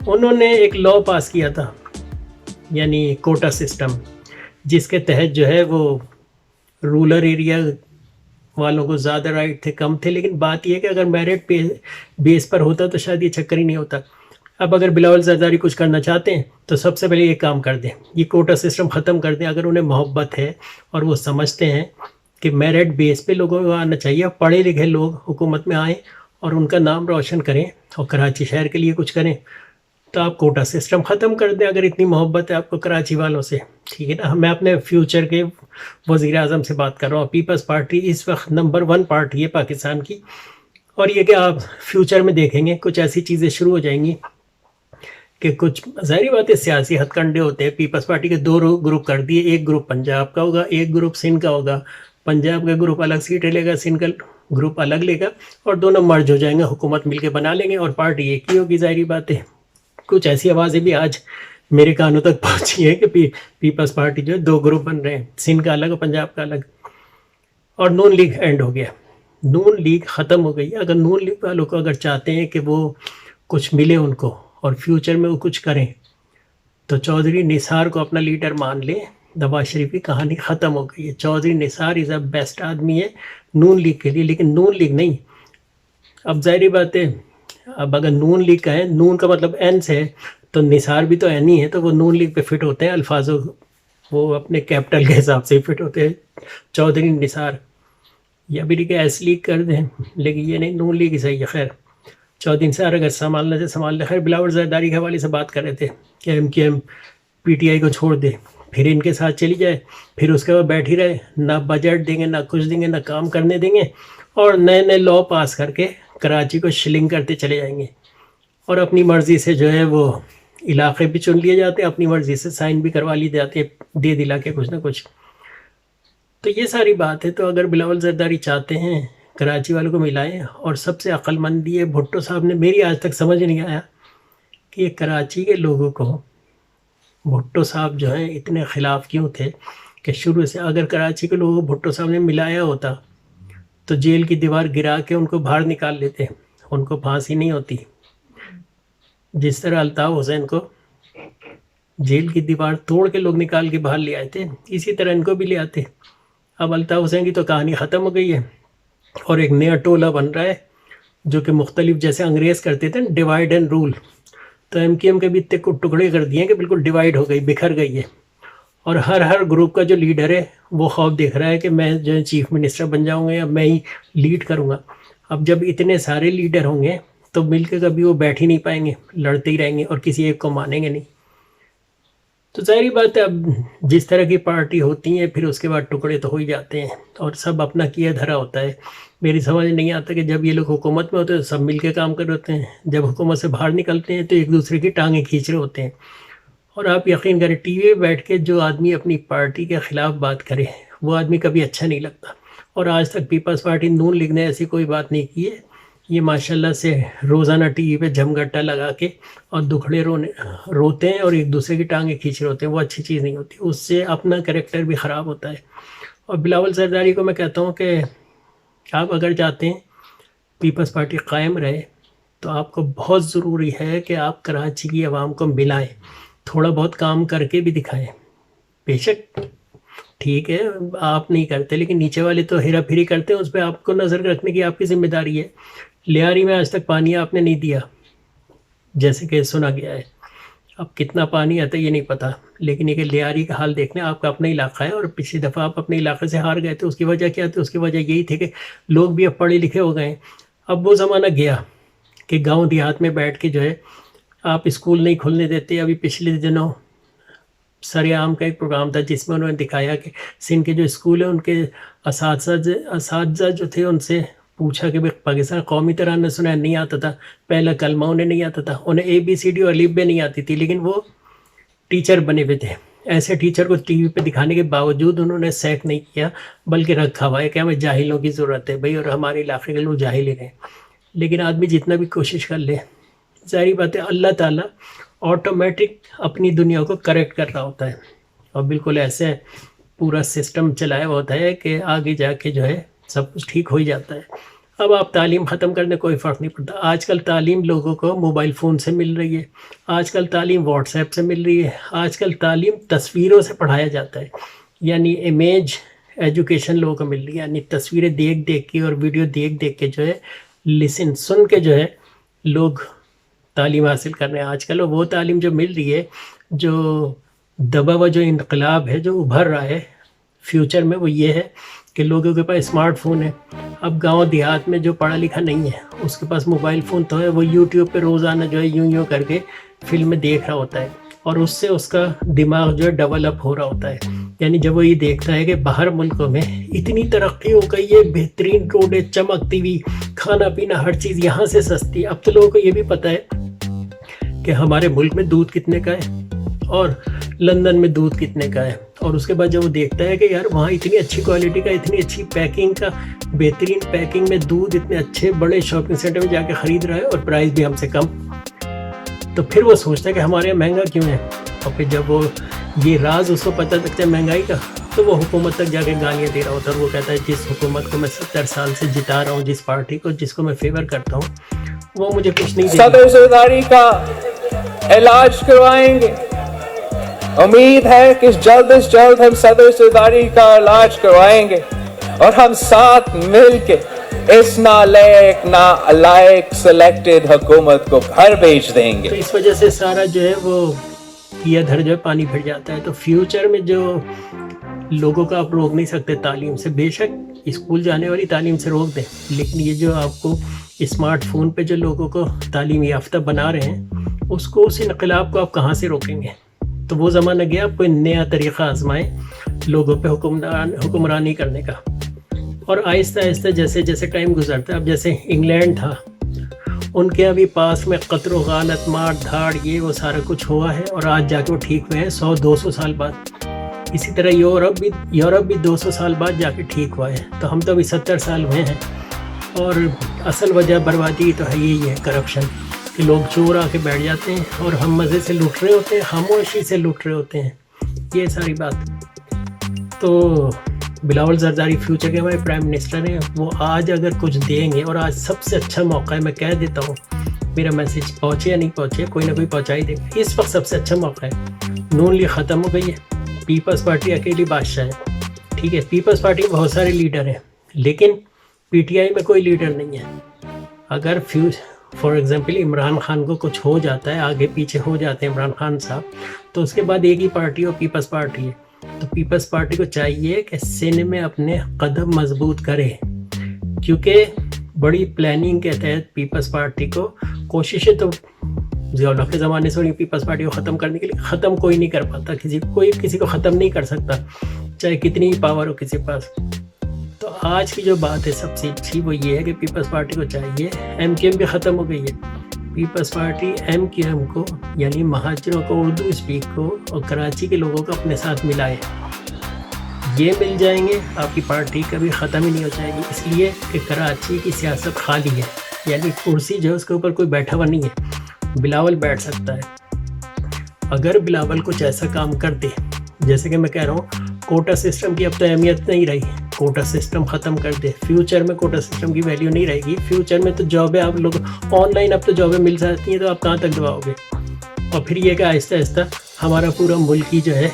انہوں نے ایک لا پاس کیا تھا، یعنی کوٹا سسٹم، جس کے تحت جو ہے وہ رورل ایریا والوں کو زیادہ رائٹ تھے، کم تھے، لیکن بات یہ ہے کہ اگر میرٹ بیس پر ہوتا تو شاید یہ چکر ہی نہیں ہوتا۔ اب اگر بلاول زرداری کچھ کرنا چاہتے ہیں تو سب سے پہلے یہ کام کر دیں، یہ کوٹا سسٹم ختم کر دیں۔ اگر انہیں محبت ہے اور وہ سمجھتے ہیں کہ میرٹ بیس پہ لوگوں کو آنا چاہیے، پڑھے لکھے لوگ حکومت میں آئیں اور ان کا نام روشن کریں اور کراچی شہر کے لیے کچھ کریں، تو آپ کوٹا سسٹم ختم کر دیں اگر اتنی محبت ہے آپ کو کراچی والوں سے، ٹھیک ہے نا۔ میں اپنے فیوچر کے وزیر اعظم سے بات کر رہا ہوں۔ پیپلز پارٹی اس وقت نمبر 1 پارٹی ہے پاکستان کی، اور یہ کہ آپ فیوچر میں دیکھیں گے کچھ ایسی چیزیں شروع ہو جائیں گی کہ کچھ ظاہری بات ہے سیاسی ہتھ کنڈے ہوتے ہیں۔ پیپلز پارٹی کے 2 گروپ کر دیے، ایک گروپ پنجاب کا ہوگا، ایک گروپ سندھ کا ہوگا۔ پنجاب کا گروپ الگ سیٹیں لے گا، سندھ کا گروپ الگ لے گا، اور دونوں مرج ہو جائیں گے، حکومت مل کے بنا لیں گے اور پارٹی ایک ہی ہوگی، ظاہری بات ہے۔ کچھ ایسی آوازیں بھی آج میرے کانوں تک پہنچی ہیں کہ پیپلز پارٹی جو ہے 2 گروپ بن رہے ہیں، سندھ کا الگ اور پنجاب کا الگ۔ اور نون لیگ اینڈ ہو گیا، نون لیگ ختم ہو گئی۔ اگر نون لیگ والوں کو اگر چاہتے ہیں کہ وہ کچھ ملے ان کو اور فیوچر میں وہ کچھ کریں، تو چودھری نثار کو اپنا لیڈر مان لیں۔ نواز شریف کی کہانی ختم ہو گئی ہے۔ چودھری نثار از اے بیسٹ آدمی ہے نون لیگ کے لیے، لیکن نون لیگ نہیں۔ اب ظاہری بات ہے، اب اگر نون لیگ کا ہے، نون کا مطلب این سے ہے، تو نثار بھی تو این ہی ہے، تو وہ نون لیگ پہ فٹ ہوتے ہیں، الفاظوں وہ اپنے کیپٹل کے حساب سے فٹ ہوتے ہیں۔ چودھری نثار، یا بھی کہ ایس لیگ کر دیں، لیکن یہ نہیں، نون لیگ ہی صحیح ہے۔ خیر، چودھری نثار اگر سنبھالنا سے سنبھال لے۔ خیر، بلاول زرداری کے حوالے سے بات کر رہے تھے کہ M Q M P T I کو چھوڑ دے، پھر ان کے ساتھ چلی جائے، پھر اس کے بعد بیٹھی رہے، نہ بجٹ دیں گے، نہ کچھ دیں گے، نہ کام کرنے دیں گے، اور نئے نئے لا پاس کر کے کراچی کو شلنگ کرتے چلے جائیں گے، اور اپنی مرضی سے جو ہے وہ علاقے بھی چن لیے جاتے ہیں، اپنی مرضی سے سائن بھی کروا لیے جاتے ہیں، دے دلا کے کچھ نہ کچھ۔ تو یہ ساری بات ہے۔ تو اگر بلاول زرداری چاہتے ہیں کراچی والوں کو ملائیں، اور سب سے عقل مند یہ بھٹو صاحب نے، میری آج تک سمجھ نہیں آیا کہ یہ کراچی کے لوگوں کو بھٹو صاحب جو ہیں اتنے خلاف کیوں تھے کہ شروع سے اگر کراچی کے لوگوں کو بھٹو صاحب نے ملایا ہوتا تو جیل کی دیوار گرا کے ان کو باہر نکال لیتے، ان کو پھانسی نہیں ہوتی۔ جس طرح الطاف حسین کو جیل کی دیوار توڑ کے لوگ نکال کے باہر لے آئے تھے، اسی طرح ان کو بھی لے آتے۔ اب الطاف حسین کی تو کہانی ختم ہو گئی ہے، اور ایک نیا ٹولہ بن رہا ہے جو کہ مختلف، جیسے انگریز کرتے تھے ڈیوائڈ اینڈ رول، تو ایم کیو ایم کے بھی اتنے ٹکڑے کر دیے کہ بالکل ڈیوائڈ ہو گئی، بکھر گئی ہے، اور ہر گروپ کا جو لیڈر ہے وہ خواب دیکھ رہا ہے کہ میں جو ہے چیف منسٹر بن جاؤں گا یا میں ہی لیڈ کروں گا۔ اب جب اتنے سارے لیڈر ہوں گے تو مل کے کبھی وہ بیٹھ ہی نہیں پائیں گے، لڑتے ہی رہیں گے اور کسی ایک کو مانیں گے نہیں۔ تو ظاہری بات ہے، اب جس طرح کی پارٹی ہوتی ہیں پھر اس کے بعد ٹکڑے تو ہو ہی جاتے ہیں، اور سب اپنا کیا دھرا ہوتا ہے۔ میری سمجھ نہیں آتا کہ جب یہ لوگ حکومت میں ہوتے ہیں تو سب مل کے کام کر رہے ہوتے ہیں، جب حکومت سے باہر نکلتے ہیں تو ایک دوسرے کی ٹانگیں کھینچ رہے ہوتے ہیں۔ اور آپ یقین کریں، ٹی وی پہ بیٹھ کے جو آدمی اپنی پارٹی کے خلاف بات کرے وہ آدمی کبھی اچھا نہیں لگتا، اور آج تک پیپلز پارٹی نون لیگ نے ایسی کوئی بات نہیں کی ہے۔ یہ ماشاءاللہ سے روزانہ ٹی وی پہ جھمگٹا لگا کے اور دکھڑے روتے ہیں اور ایک دوسرے کی ٹانگیں کھینچ رہے ہوتے ہیں، وہ اچھی چیز نہیں ہوتی، اس سے اپنا کریکٹر بھی خراب ہوتا ہے۔ اور بلاول زرداری کو میں کہتا ہوں کہ آپ اگر چاہتے ہیں پیپلز پارٹی قائم رہے تو آپ کو بہت ضروری ہے کہ آپ کراچی کی عوام کو ملائیں، تھوڑا بہت کام کر کے بھی دکھائیں۔ بے شک ٹھیک ہے آپ نہیں کرتے، لیکن نیچے والے تو ہیرا پھیری کرتے ہیں، اس پہ آپ کو نظر رکھنے کی آپ کی ذمہ داری ہے۔ لیاری میں آج تک پانی آپ نے نہیں دیا، جیسے کہ سنا گیا ہے، اب کتنا پانی آتا ہے یہ نہیں پتہ، لیکن یہ کہ لیاری کا حال دیکھنے، آپ کا اپنا علاقہ ہے، اور پچھلی دفعہ آپ اپنے علاقے سے ہار گئے تھے، اس کی وجہ کیا تھی؟ اس کی وجہ یہی تھی کہ لوگ بھی اب پڑھے لکھے ہو گئے ہیں۔ اب وہ زمانہ گیا کہ گاؤں دیہات میں بیٹھ کے جو ہے آپ اسکول نہیں کھلنے دیتے۔ ابھی پچھلے دنوں سر عام کا ایک پروگرام تھا جس میں انہوں نے دکھایا کہ سندھ کے جو اسکول ہیں ان کے اساتذہ جو تھے ان سے پوچھا کہ پاکستان قومی ترانہ سنا نہیں آتا تھا، پہلا کلمہ انہیں نہیں آتا تھا، انہیں اے بی سی ڈی اور الف بے نہیں آتی تھی، لیکن وہ ٹیچر بنے ہوئے تھے۔ ایسے ٹیچر کو ٹی وی پہ دکھانے کے باوجود انہوں نے سیک نہیں کیا، بلکہ رکھا ہوا ہے کہ ہمیں جاہلوں کی ضرورت ہے بھائی، اور ہمارے علاقے کے لوگ جاہل ہی رہیں۔ لیکن آدمی جتنا بھی کوشش کر لے، ظاہری بات ہے اللہ تعالیٰ آٹومیٹک اپنی دنیا کو کریکٹ کر رہا ہوتا ہے، اور بالکل ایسے پورا سسٹم چلایا ہوتا ہے کہ آگے جا کے جو ہے سب کچھ ٹھیک ہو ہی جاتا ہے۔ اب آپ تعلیم ختم کرنے کوئی فرق نہیں پڑتا. آج کل تعلیم لوگوں کو موبائل فون سے مل رہی ہے, آج کل تعلیم واٹس ایپ سے مل رہی ہے, آج کل تعلیم تصویروں سے پڑھایا جاتا ہے, یعنی امیج ایجوکیشن لوگوں کو مل رہی ہے, یعنی تصویریں دیکھ دیکھ کے اور ویڈیو دیکھ دیکھ کے جو ہے سن کے جو ہے لوگ تعلیم حاصل کر رہے ہیں آج کل. اور وہ تعلیم جو مل رہی ہے, جو دبا ہوا جو انقلاب ہے جو ابھر رہا ہے فیوچر میں, وہ یہ ہے کہ لوگوں کے پاس اسمارٹ فون ہے. اب گاؤں دیہات میں جو پڑھا لکھا نہیں ہے اس کے پاس موبائل فون تو ہے, وہ یوٹیوب پہ روزانہ جو ہے یوں کر کے فلمیں دیکھ رہا ہوتا ہے, اور اس سے اس کا دماغ جو ہے ڈیولپ ہو رہا ہوتا ہے. یعنی جب وہ یہ دیکھتا ہے کہ باہر ملکوں میں اتنی ترقی ہو گئی ہے, بہترین روڈیں چمکتی ہوئی, کھانا پینا ہر چیز یہاں سے سستی. اب تو لوگوں کو یہ بھی پتہ ہے کہ ہمارے ملک میں دودھ کتنے کا ہے اور لندن میں دودھ کتنے کا ہے. اور اس کے بعد جب وہ دیکھتا ہے کہ یار وہاں اتنی اچھی کوالٹی کا, اتنی اچھی پیکنگ کا, بہترین پیکنگ میں دودھ اتنے اچھے بڑے شاپنگ سینٹر میں جا کے خرید رہا ہے اور پرائز بھی ہم سے کم, تو پھر وہ سوچتا ہے کہ ہمارے یہاں مہنگا کیوں ہے. اور پھر جب وہ یہ راز اس کو پتہ لگتا ہے مہنگائی کا, تو وہ حکومت تک جا کے گالیاں دے رہا ہوتا ہے. اور وہ کہتا ہے جس حکومت کو میں 70 سال سے جتا رہا ہوں, جس پارٹی کو جس کو میں فیور کرتا ہوں, وہ مجھے کچھ نہیں دے. صدر زرداری کا علاج کروائیں گے. امید ہے کہ جلد از جلد ہم صدر زرداری کا علاج کروائیں گے اور ہم ساتھ مل کے اس نالائق نالائق سلیکٹڈ حکومت کو گھر بھیج دیں گے. تو اس وجہ سے سارا جو ہے وہ کیا دھر جو ہے پانی بھر جاتا ہے. تو فیوچر میں جو لوگوں کا آپ روک نہیں سکتے تعلیم سے, بے شک اسکول جانے والی تعلیم سے روک دیں, لیکن یہ جو آپ کو اسمارٹ فون پہ جو لوگوں کو تعلیم یافتہ بنا رہے ہیں, اس کو اس انقلاب کو آپ کہاں سے روکیں گے. تو وہ زمانہ گیا, آپ کوئی نیا طریقہ آزمائیں لوگوں پہ حکمرانی کرنے کا. اور آہستہ آہستہ جیسے جیسے ٹائم گزرتا ہے, اب جیسے انگلینڈ تھا, ان کے ابھی پاس میں قتل و غارت, مار دھاڑ, یہ وہ سارا کچھ ہوا ہے, اور آج جا کے وہ ٹھیک ہوئے ہیں 100-200 سال بعد. اسی طرح یورپ بھی 200 سال بعد جا کے ٹھیک ہوا ہے. تو ہم تو ابھی 70 سال ہوئے ہیں. اور اصل وجہ بربادی تو ہے یہی ہے, کرپشن, کہ لوگ چور آ کے بیٹھ جاتے ہیں اور ہم مزے سے لوٹ رہے ہوتے ہیں, خاموشی سے لوٹ رہے ہوتے ہیں. یہ ساری بات. تو بلاول زرداری فیوچر کے ہمارے پرائم منسٹر ہیں, وہ آج اگر کچھ دیں گے, اور آج سب سے اچھا موقع ہے, میں کہہ دیتا ہوں, میرا میسیج پہنچے یا نہیں پہنچے, کوئی نہ کوئی پہنچا ہی دے گا. اس وقت سب سے اچھا موقع ہے. نون لیگ ختم ہو گئی ہے, پیپلز پارٹی اکیلی بادشاہ ہے. ٹھیک ہے, پیپلز پارٹی میں بہت سارے لیڈر ہیں, لیکن پی ٹی آئی میں کوئی لیڈر نہیں ہے. اگر فار ایگزامپل عمران خان کو کچھ ہو جاتا ہے, آگے پیچھے ہو جاتے ہیں عمران خان صاحب, تو اس کے بعد ایک ہی پارٹی ہو, پیپلز پارٹی ہے. تو پیپلز پارٹی کو چاہیے کہ سندھ میں اپنے قدم مضبوط کرے, کیونکہ بڑی پلاننگ کے تحت پیپلز پارٹی کو کوششیں تو ضیاء کے زمانے سے پیپلز پارٹی کو ختم کرنے کے لیے, ختم کوئی نہیں کر پاتا, کوئی کسی کو ختم نہیں کر سکتا, چاہے کتنی پاور ہو کسی پاس. تو آج کی جو بات ہے سب سے اچھی وہ یہ ہے کہ پیپلز پارٹی کو چاہیے, ایم کیو ایم بھی ختم ہو گئی ہے, Peoples Party M Q M کو, یعنی مہاجروں کو, اردو اسپیک کو اور کراچی کے لوگوں کو اپنے ساتھ ملائے. یہ مل جائیں گے, آپ کی پارٹی کبھی ختم ہی نہیں ہو جائے گی. اس لیے کہ کراچی کی سیاست خالی ہے, یعنی کرسی جو ہے اس کے اوپر کوئی بیٹھا ہوا نہیں ہے. بلاول بیٹھ سکتا ہے اگر بلاول کچھ ایسا کام کر دے, جیسے کہ میں کہہ رہا ہوں کوٹا سسٹم کی اب تو اہمیت نہیں رہی, کوٹا سسٹم ختم کر دے. فیوچر میں کوٹا سسٹم کی ویلیو نہیں رہے گی. فیوچر میں تو جابیں آپ لوگ آن لائن, اب تو جابیں مل جاتی ہیں, تو آپ کہاں تک دباؤ گے. اور پھر یہ کہ آہستہ آہستہ ہمارا پورا ملک ہی جو ہے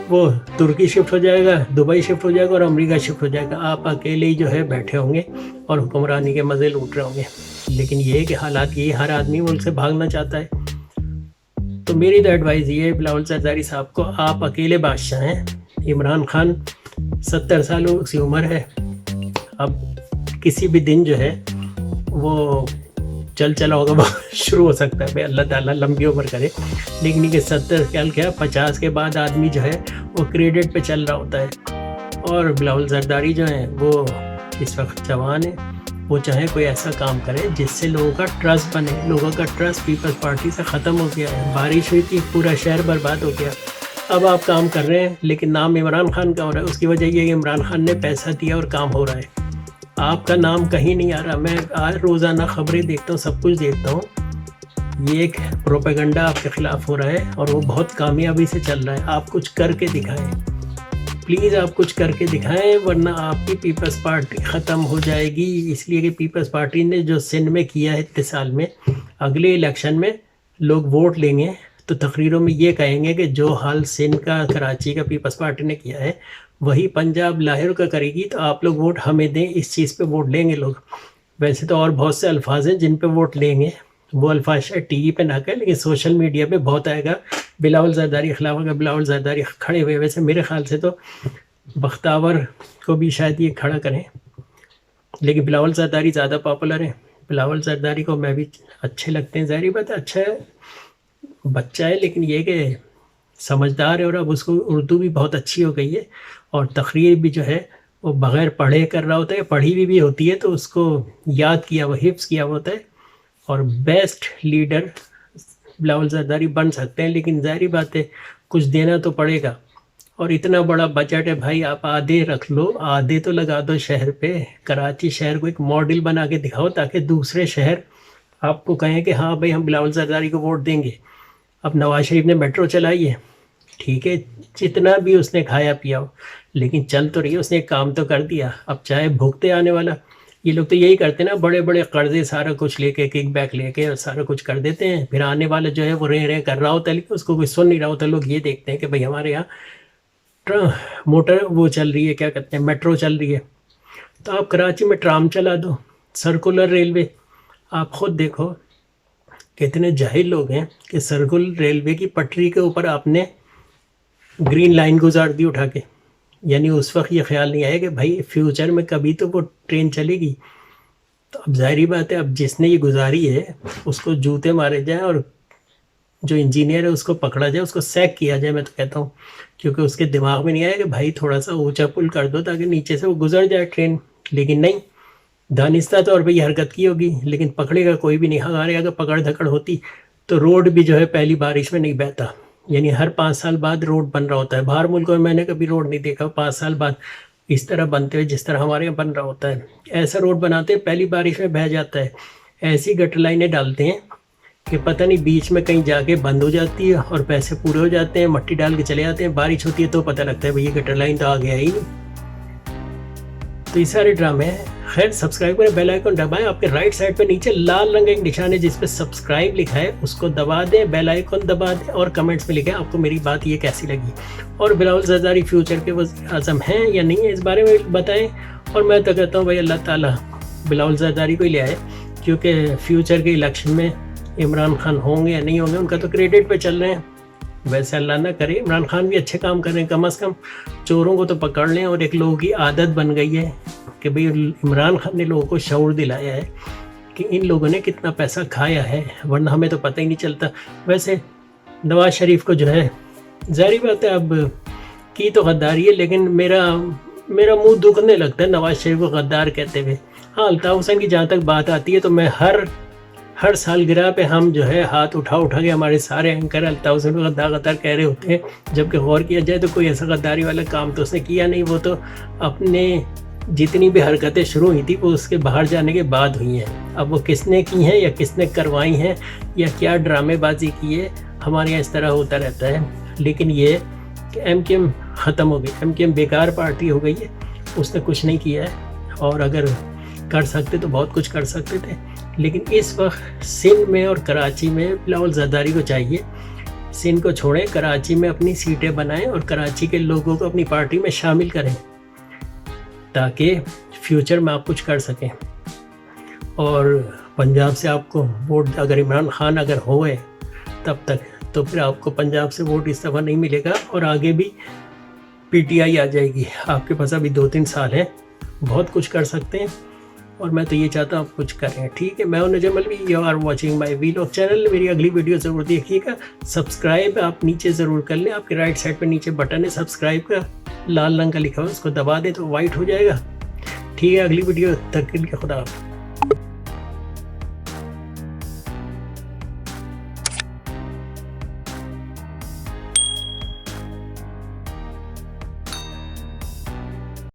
وہ ترکی شفٹ ہو جائے گا, دبئی شفٹ ہو جائے گا اور امریکہ شفٹ ہو جائے گا. آپ اکیلے ہی جو ہے بیٹھے ہوں گے اور حکمرانی کے مزے لوٹ رہے ہوں گے. لیکن یہ کہ حالات یہ, ہر آدمی ملک سے بھاگنا چاہتا ہے. تو میری تو ایڈوائز یہ ہے بلاول زرداری صاحب کو, آپ اکیلے بادشاہ ہیں. عمران خان 70 سالوں کی عمر ہے, اب کسی بھی دن جو ہے وہ چلا ہوگا شروع ہو سکتا ہے. بھائی اللہ تعالیٰ لمبی عمر کرے, لیکن یہ کہ 70 سال کیا 50 کے بعد آدمی جو ہے وہ کریڈٹ پہ چل رہا ہوتا ہے. اور بلاول زرداری جو ہیں وہ اس وقت جوان ہیں, وہ چاہیں کوئی ایسا کام کرے جس سے لوگوں کا ٹرسٹ بنے. لوگوں کا ٹرسٹ پیپلز پارٹی سے ختم ہو گیا ہے. بارش ہوئی تھی, پورا شہر برباد ہو گیا. اب آپ کام کر رہے ہیں لیکن نام عمران خان کا ہو رہا ہے. اس کی وجہ یہ کہ عمران خان نے پیسہ دیا اور کام ہو رہا ہے, آپ کا نام کہیں نہیں آ رہا. میں آج روزانہ خبریں دیکھتا ہوں, سب کچھ دیکھتا ہوں, یہ ایک پروپیگنڈا آپ کے خلاف ہو رہا ہے اور وہ بہت کامیابی سے چل رہا ہے. آپ کچھ کر کے دکھائیں. پلیز آپ کچھ کر کے دکھائیں ورنہ آپ کی پیپلز پارٹی ختم ہو جائے گی. اس لیے کہ پیپلز پارٹی نے جو سندھ میں کیا ہے اتنے سال میں، اگلے الیکشن میں لوگ ووٹ لیں گے تو تقریروں میں یہ کہیں گے کہ جو حال سندھ کا کراچی کا پیپلز پارٹی نے کیا ہے وہی پنجاب لاہور کا کرے گی، تو آپ لوگ ووٹ ہمیں دیں. اس چیز پہ ووٹ لیں گے لوگ. ویسے تو اور بہت سے الفاظ ہیں جن پہ ووٹ لیں گے، وہ الفاظ شاید ٹی وی پہ نہ کہیں لیکن سوشل میڈیا پہ بہت آئے گا. بلاول زرداری خلاف اگر بلاول زرداری کھڑے ہوئے، ویسے میرے خیال سے تو بختاور کو بھی شاید یہ کھڑا کریں، لیکن بلاول زرداری زیادہ پاپولر ہیں. بلاول زرداری کو میں بھی اچھے لگتے ہیں، ظاہری بات ہے اچھا ہے، بچہ ہے، لیکن یہ کہ سمجھدار ہے اور اب اس کو اردو بھی بہت اچھی ہو گئی ہے اور تقریر بھی جو ہے وہ بغیر پڑھے کر رہا ہوتا ہے. پڑھی بھی ہوتی ہے تو اس کو یاد کیا ہوا، حفظ کیا ہوا ہوتا ہے. اور بیسٹ لیڈر بلاول زرداری بن سکتے ہیں، لیکن ظاہری بات ہے کچھ دینا تو پڑے گا. اور اتنا بڑا بجٹ ہے بھائی، آپ آدھے رکھ لو، آدھے تو لگا دو شہر پہ. کراچی شہر کو ایک ماڈل بنا کے دکھاؤ تاکہ دوسرے شہر آپ کو کہیں کہ ہاں بھائی ہم بلاول زرداری کو ووٹ دیں گے. اب نواز شریف نے میٹرو چلائی ہے، ٹھیک ہے، جتنا بھی اس نے کھایا پیا ہو لیکن چل تو رہی ہے، اس نے ایک کام تو کر دیا. اب چاہے بھگتے آنے والا، یہ لوگ تو یہی کرتے ہیں نا، بڑے بڑے قرضے سارا کچھ لے کے، کک بیک لے کے اور سارا کچھ کر دیتے ہیں. پھر آنے والا جو ہے وہ رہ کر رہا ہوتا ہے لیکن اس کو کوئی سن نہیں رہا ہوتا. لوگ یہ دیکھتے ہیں کہ بھائی ہمارے یہاں موٹر وہ چل رہی ہے، کیا کہتے ہیں، میٹرو چل رہی ہے، تو آپ کراچی میں ٹرام چلا دو، سرکولر ریلوے. آپ خود دیکھو کتنے جاہل لوگ ہیں کہ سرکولر ریلوے کی پٹری کے اوپر آپ نے گرین لائن گزار دی اٹھا کے. یعنی اس وقت یہ خیال نہیں آیا کہ بھائی فیوچر میں کبھی تو وہ ٹرین چلے گی. تو اب ظاہری بات ہے اب جس نے یہ گزاری ہے اس کو جوتے مارے جائیں اور جو انجینئر ہے اس کو پکڑا جائے، اس کو سیک کیا جائے. میں تو کہتا ہوں کیونکہ اس کے دماغ میں نہیں آیا کہ بھائی تھوڑا سا اونچا پل کر دو تاکہ نیچے سے وہ گزر جائے ٹرین. لیکن نہیں، دانستہ طور پہ یہ حرکت کی ہوگی لیکن پکڑے گا کوئی بھی نہیں. ہمارے اگر پکڑ دھکڑ ہوتی تو روڈ بھی جو ہے پہلی بارش میں نہیں بہتا. یعنی ہر 5 سال بعد روڈ بن رہا ہوتا ہے. باہر ملکوں میں میں نے کبھی روڈ نہیں دیکھا 5 سال بعد اس طرح بنتے ہوئے جس طرح ہمارے یہاں بن رہا ہوتا ہے. ایسا روڈ بناتے ہیں پہلی بارش میں بہہ جاتا ہے. ایسی گٹر لائنیں ڈالتے ہیں کہ پتہ نہیں بیچ میں کہیں جا کے بند ہو جاتی ہے اور پیسے پورے ہو جاتے ہیں، مٹی ڈال کے چلے جاتے ہیں. بارش ہوتی ہے تو پتہ لگتا ہے بھئی یہ گٹر لائن تو آ گیا ہی نہیں. تو یہ سارے ڈرامے ہیں. خیر سبسکرائب کریں، بیل آئیکن دبائیں. آپ کے رائٹ سائڈ پہ نیچے لال رنگ ایک نشان ہے جس پہ سبسکرائب لکھا ہے، اس کو دبا دیں، بیل آئیکن دبا دیں اور کمنٹس میں لکھیں آپ کو میری بات یہ کیسی لگی اور بلاول زرداری فیوچر کے وزیر اعظم ہیں یا نہیں ہے اس بارے میں بتائیں. اور میں تو کہتا ہوں بھائی اللہ تعالیٰ بلاول زرداری کو ہی لے آئے، کیونکہ فیوچر کے الیکشن میں عمران خان ہوں گے یا نہیں ہوں گے ان کا تو کریڈٹ پہ چل رہے ہیں. ویسے اللہ نہ کرے عمران خان بھی اچھے کام کر رہے ہیں، کم از کم چوروں کو تو پکڑ لیں. اور ایک لوگوں کی عادت بن گئی ہے کہ بھئی عمران خان نے لوگوں کو شعور دلایا ہے کہ ان لوگوں نے کتنا پیسہ کھایا ہے، ورنہ ہمیں تو پتہ ہی نہیں چلتا. ویسے نواز شریف کو جو ہے ظاہری بات ہے اب کی تو غداری ہے، لیکن میرا منہ دکھنے لگتا ہے نواز شریف کو غدار کہتے ہوئے. ہاں الطاف حسین کی جہاں تک بات آتی ہے تو میں ہر سالگرہ پہ ہم جو ہے ہاتھ اٹھا کے ہمارے سارے اینکر الطاف حسین کو غدار کہہ رہے ہوتے ہیں، جبکہ غور کیا جائے تو کوئی ایسا غداری والا کام تو اس نے کیا نہیں. وہ تو اپنے جتنی بھی حرکتیں شروع ہوئی تھی وہ اس کے باہر جانے کے بعد ہوئی ہیں. اب وہ کس نے کی ہیں یا کس نے کروائی ہیں یا کیا ڈرامے بازی کی ہے، ہمارے یہاں اس طرح ہوتا رہتا ہے. لیکن یہ کہ ایم کیو ایم ختم ہو گئی، ایم کیو ایم بیکار پارٹی ہو گئی ہے، اس نے کچھ نہیں کیا ہے. اور اگر کر سکتے تو بہت کچھ کر سکتے تھے. لیکن اس وقت سندھ میں اور کراچی میں بلاول زرداری کو چاہیے سندھ کو چھوڑیں، کراچی میں اپنی سیٹیں بنائیں اور کراچی کے لوگوں کو اپنی پارٹی میں شامل کریں تاکہ فیوچر میں آپ کچھ کر سکیں. اور پنجاب سے آپ کو ووٹ اگر عمران خان اگر ہوئے تب تک تو پھر آپ کو پنجاب سے ووٹ اس دفعہ نہیں ملے گا اور آگے بھی پی ٹی آئی آ جائے گی. آپ کے پاس ابھی 2-3 سال ہیں، بہت کچھ کر سکتے ہیں اور میں تو یہ چاہتا ہوں آپ کچھ کریں. ٹھیک ہے، میں ہوں Najm Alvi, you are watching my vlog channel. میری اگلی ویڈیو ضرور دیکھیے گا. سبسکرائب آپ نیچے ضرور کر لیں، آپ کے رائٹ سائڈ پہ نیچے بٹن ہے سبسکرائب کا، لال رنگ کا لکھا ہوا، اس کو دبا دیں تو وائٹ ہو جائے گا. ٹھیک ہے، اگلی ویڈیو تک کے لیے خدا حافظ.